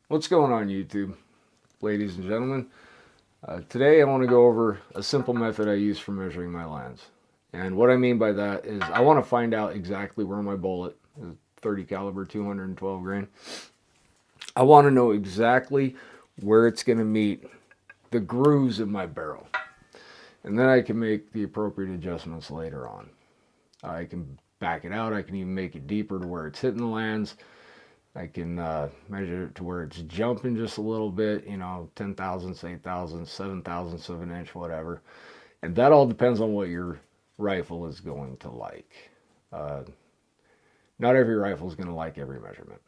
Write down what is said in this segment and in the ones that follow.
What's going on YouTube, ladies and gentlemen? Today I want to go over a simple method I use for measuring my lands. And what I mean by that is I want to find out exactly where my bullet is, 30 caliber, 212 grain. I want to know exactly where it's going to meet the grooves in my barrel. And then I can make the appropriate adjustments later on. I can back it out. I can even make it deeper to where it's hitting the lands. I can measure it to where it's jumping just a little bit, 10 thousandths, 8 thousandths, 7 thousandths of an inch, whatever. And that all depends on what your rifle is going to like. Not every rifle is going to like every measurement.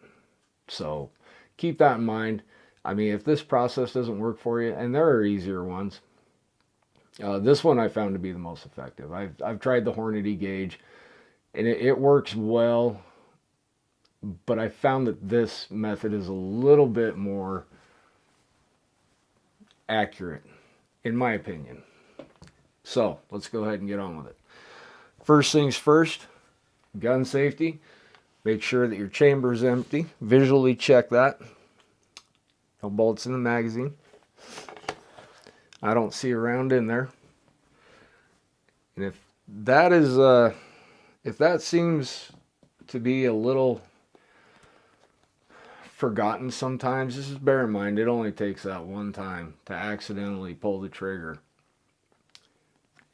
So keep that in mind. I mean, if this process doesn't work for you, and there are easier ones, this one I found to be the most effective. I've tried the Hornady gauge, and it works well. But I found that this method is a little bit more accurate, in my opinion. So let's go ahead and get on with it. First things first, gun safety. Make sure that your chamber is empty. Visually check that. No bullets in the magazine. I don't see a round in there. And if that seems to be a little forgotten sometimes, just bear in mind it only takes that one time to accidentally pull the trigger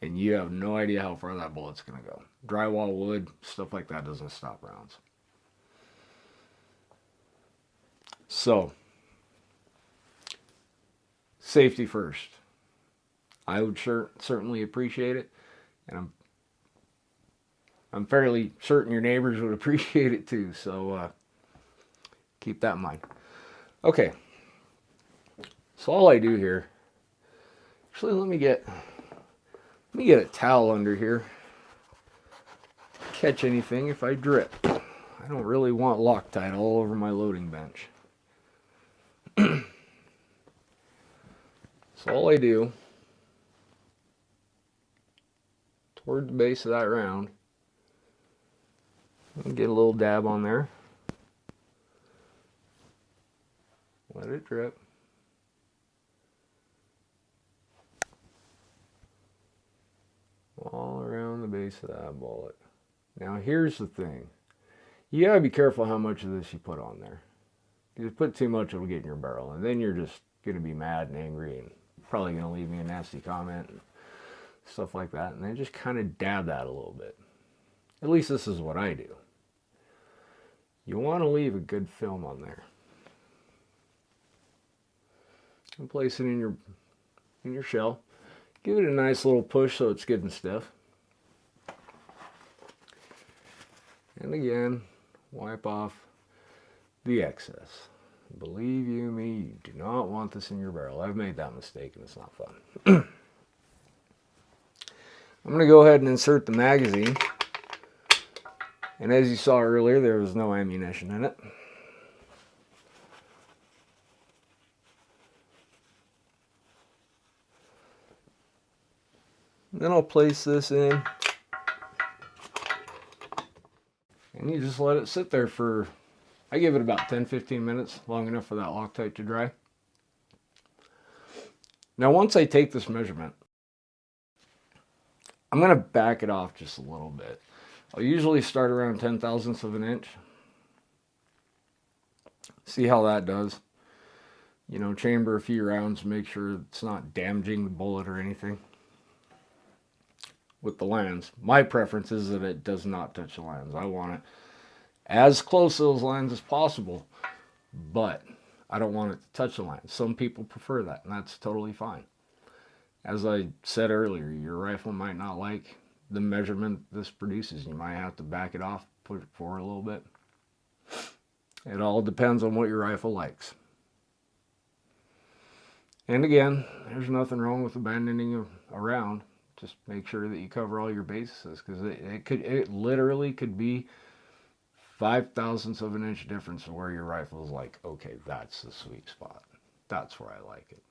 and you have no idea how far that bullet's going to go. Drywall, wood, stuff like that doesn't stop rounds. So safety first. I would certainly appreciate it, and I'm fairly certain your neighbors would appreciate it too. So keep that in mind. Okay, so all I do here, actually let me get a towel under here. Catch anything if I drip. I don't really want Loctite all over my loading bench. So all I do, toward the base of that round, get a little dab on there. Let it drip. All around the base of that bullet. Now here's the thing. You gotta be careful how much of this you put on there. If you put too much, it'll get in your barrel, and then you're just gonna be mad and angry, and probably gonna leave me a nasty comment and stuff like that. And then just kind of dab that a little bit. At least this is what I do. You want to leave a good film on there. And place it in your shell. Give it a nice little push so it's good and stiff. And again, wipe off the excess. Believe you me, you do not want this in your barrel. I've made that mistake and it's not fun. I'm going to go ahead and insert the magazine. And as you saw earlier, there was no ammunition in it. Then I'll place this in, and you just let it sit there for, I give it about 10-15 minutes, long enough for that Loctite to dry. Now once I take this measurement, I'm going to back it off just a little bit. I'll usually start around 10 thousandths of an inch. See how that does. Chamber a few rounds, make sure it's not damaging the bullet or anything. With the lands, my preference is that it does not touch the lands. I want it as close to those lands as possible, but I don't want it to touch the lands. Some people prefer that, and that's totally fine. As I said earlier, your rifle might not like the measurement this produces. You might have to back it off, put it forward a little bit. It all depends on what your rifle likes. And again, there's nothing wrong with abandoning a round. Just make sure that you cover all your bases, because it literally could be 5 thousandths of an inch difference where your rifle is like, okay, that's the sweet spot. That's where I like it.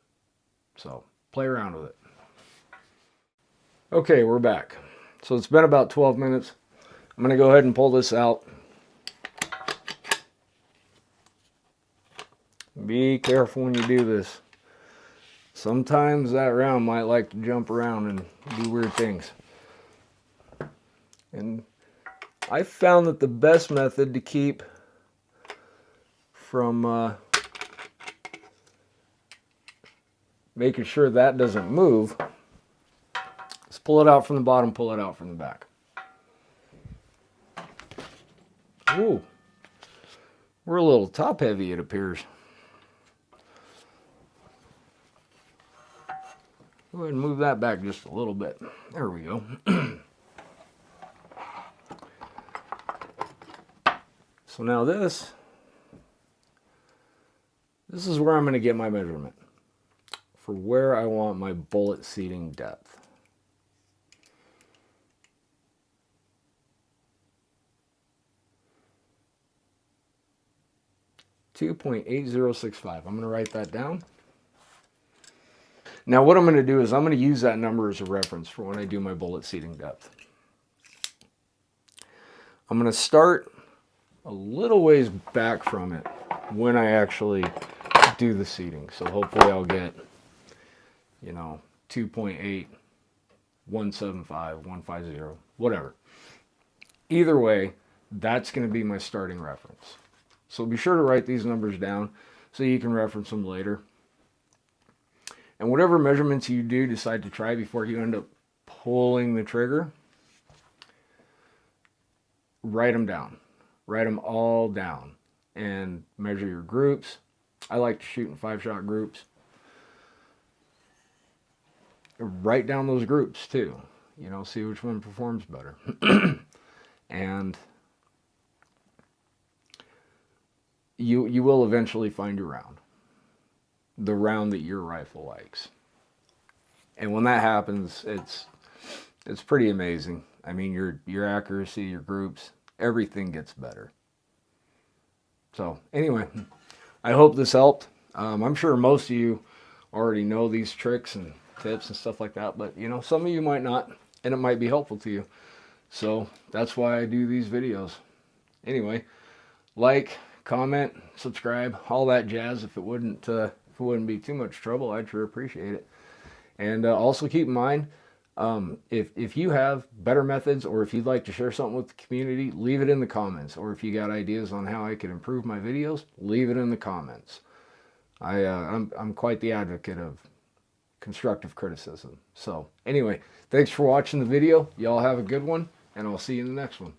So play around with it. Okay, we're back. So it's been about 12 minutes. I'm going to go ahead and pull this out. Be careful when you do this. Sometimes that round might like to jump around and do weird things. And I found that the best method to keep from making sure that doesn't move is pull it out from the bottom, pull it out from the back. Ooh, we're a little top heavy, it appears. Go ahead and move that back just a little bit. There we go. So now this is where I'm going to get my measurement for where I want my bullet seating depth. .8065. I'm going to write that down. Now what I'm going to do is I'm going to use that number as a reference for when I do my bullet seating depth. I'm going to start a little ways back from it when I actually do the seating. So hopefully I'll get, 2.8, 175, 150, whatever. Either way, that's going to be my starting reference. So be sure to write these numbers down so you can reference them later. And whatever measurements you do decide to try before you end up pulling the trigger, write them down. Write them all down and measure your groups. I like to shoot in 5-shot groups. Write down those groups too. See which one performs better. And you will eventually find your round. The round that your rifle likes. And when that happens, it's pretty amazing. I mean, your accuracy, your groups, everything gets better. So anyway, I hope this helped. I'm sure most of you already know these tricks and tips and stuff like that, but some of you might not, and it might be helpful to you. So that's why I do these videos. Anyway, like, comment, subscribe, all that jazz. If it wouldn't be too much trouble, I'd sure appreciate it. And also keep in mind, if you have better methods, or if you'd like to share something with the community, leave it in the comments. Or if you got ideas on how I could improve my videos, leave it in the comments. I'm quite the advocate of constructive criticism. So anyway, thanks for watching the video. Y'all have a good one, and I'll see you in the next one.